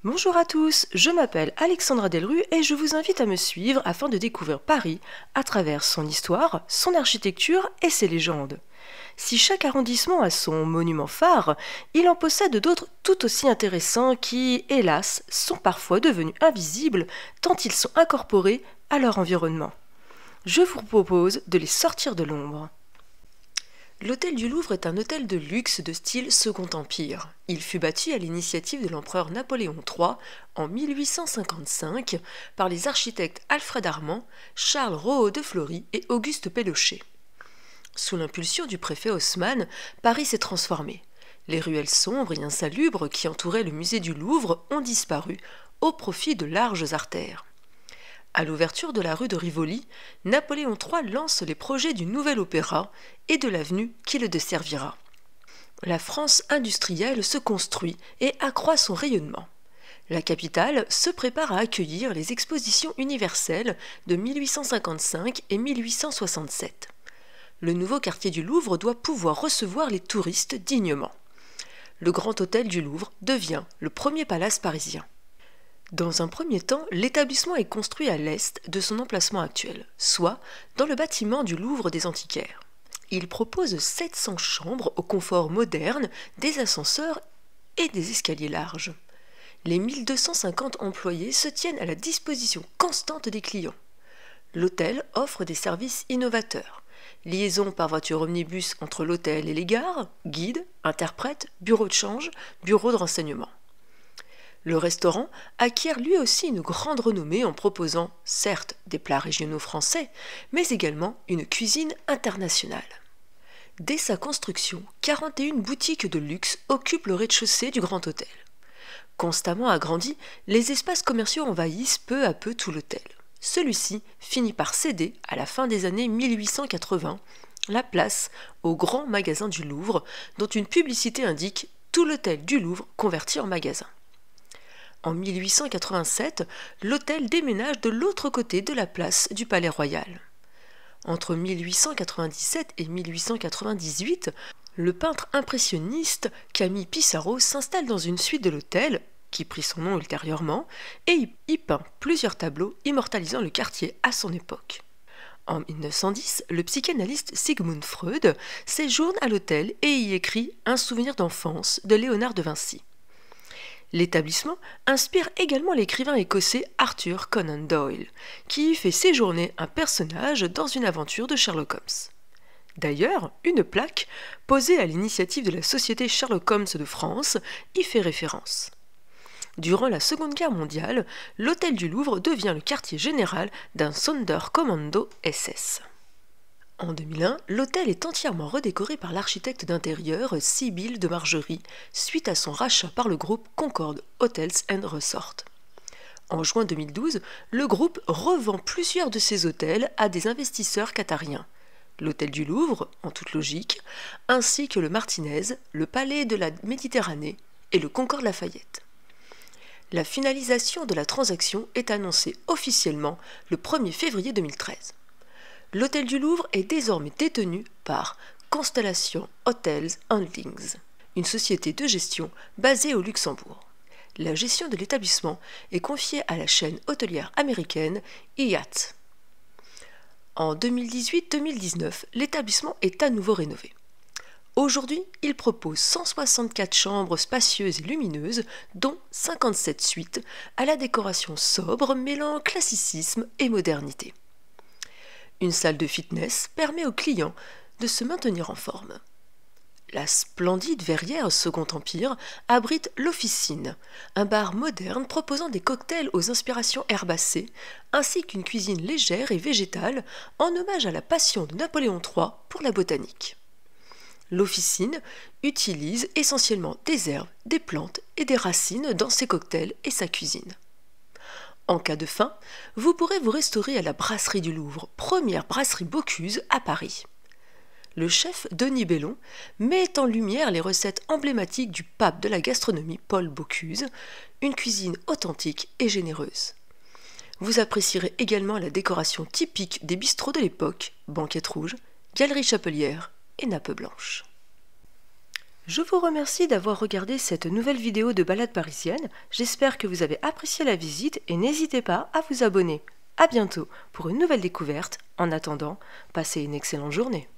Bonjour à tous, je m'appelle Alexandra Delru et je vous invite à me suivre afin de découvrir Paris à travers son histoire, son architecture et ses légendes. Si chaque arrondissement a son monument phare, il en possède d'autres tout aussi intéressants qui, hélas, sont parfois devenus invisibles tant ils sont incorporés à leur environnement. Je vous propose de les sortir de l'ombre. L'hôtel du Louvre est un hôtel de luxe de style Second Empire. Il fut bâti à l'initiative de l'empereur Napoléon III en 1855 par les architectes Alfred Armand, Charles Rohaut de Fleury et Auguste Pellochet. Sous l'impulsion du préfet Haussmann, Paris s'est transformé. Les ruelles sombres et insalubres qui entouraient le musée du Louvre ont disparu au profit de larges artères. À l'ouverture de la rue de Rivoli, Napoléon III lance les projets du nouvel opéra et de l'avenue qui le desservira. La France industrielle se construit et accroît son rayonnement. La capitale se prépare à accueillir les expositions universelles de 1855 et 1867. Le nouveau quartier du Louvre doit pouvoir recevoir les touristes dignement. Le Grand Hôtel du Louvre devient le premier palace parisien. Dans un premier temps, l'établissement est construit à l'est de son emplacement actuel, soit dans le bâtiment du Louvre des Antiquaires. Il propose 700 chambres au confort moderne, des ascenseurs et des escaliers larges. Les 1250 employés se tiennent à la disposition constante des clients. L'hôtel offre des services innovateurs. Liaison par voiture omnibus entre l'hôtel et les gares, guide, interprète, bureau de change, bureau de renseignement. Le restaurant acquiert lui aussi une grande renommée en proposant, certes, des plats régionaux français, mais également une cuisine internationale. Dès sa construction, 41 boutiques de luxe occupent le rez-de-chaussée du Grand Hôtel. Constamment agrandi, les espaces commerciaux envahissent peu à peu tout l'hôtel. Celui-ci finit par céder, à la fin des années 1880, la place au grand magasin du Louvre, dont une publicité indique « Tout l'hôtel du Louvre converti en magasin ». En 1887, l'hôtel déménage de l'autre côté de la place du Palais Royal. Entre 1897 et 1898, le peintre impressionniste Camille Pissarro s'installe dans une suite de l'hôtel, qui prit son nom ultérieurement, et y peint plusieurs tableaux immortalisant le quartier à son époque. En 1910, le psychanalyste Sigmund Freud séjourne à l'hôtel et y écrit Un souvenir d'enfance de Léonard de Vinci. L'établissement inspire également l'écrivain écossais Arthur Conan Doyle, qui y fait séjourner un personnage dans une aventure de Sherlock Holmes. D'ailleurs, une plaque, posée à l'initiative de la Société Sherlock Holmes de France, y fait référence. Durant la Seconde Guerre mondiale, l'hôtel du Louvre devient le quartier général d'un Sonderkommando SS. En 2001, l'hôtel est entièrement redécoré par l'architecte d'intérieur Sibylle de Margerie, suite à son rachat par le groupe Concorde Hotels & Resorts. En juin 2012, le groupe revend plusieurs de ses hôtels à des investisseurs qatariens. L'hôtel du Louvre, en toute logique, ainsi que le Martinez, le Palais de la Méditerranée et le Concorde Lafayette. La finalisation de la transaction est annoncée officiellement le 1er février 2013. L'hôtel du Louvre est désormais détenu par Constellation Hotels Holdings, une société de gestion basée au Luxembourg. La gestion de l'établissement est confiée à la chaîne hôtelière américaine Hyatt. En 2018-2019, l'établissement est à nouveau rénové. Aujourd'hui, il propose 164 chambres spacieuses et lumineuses, dont 57 suites, à la décoration sobre mêlant classicisme et modernité. Une salle de fitness permet aux clients de se maintenir en forme. La splendide verrière Second Empire abrite l'Officine, un bar moderne proposant des cocktails aux inspirations herbacées, ainsi qu'une cuisine légère et végétale en hommage à la passion de Napoléon III pour la botanique. L'Officine utilise essentiellement des herbes, des plantes et des racines dans ses cocktails et sa cuisine. En cas de faim, vous pourrez vous restaurer à la Brasserie du Louvre, première brasserie Bocuse à Paris. Le chef Denis Bellon met en lumière les recettes emblématiques du pape de la gastronomie Paul Bocuse, une cuisine authentique et généreuse. Vous apprécierez également la décoration typique des bistrots de l'époque, banquette rouge, galerie chapelière et nappe blanche. Je vous remercie d'avoir regardé cette nouvelle vidéo de balade parisienne. J'espère que vous avez apprécié la visite et n'hésitez pas à vous abonner. À bientôt pour une nouvelle découverte. En attendant, passez une excellente journée.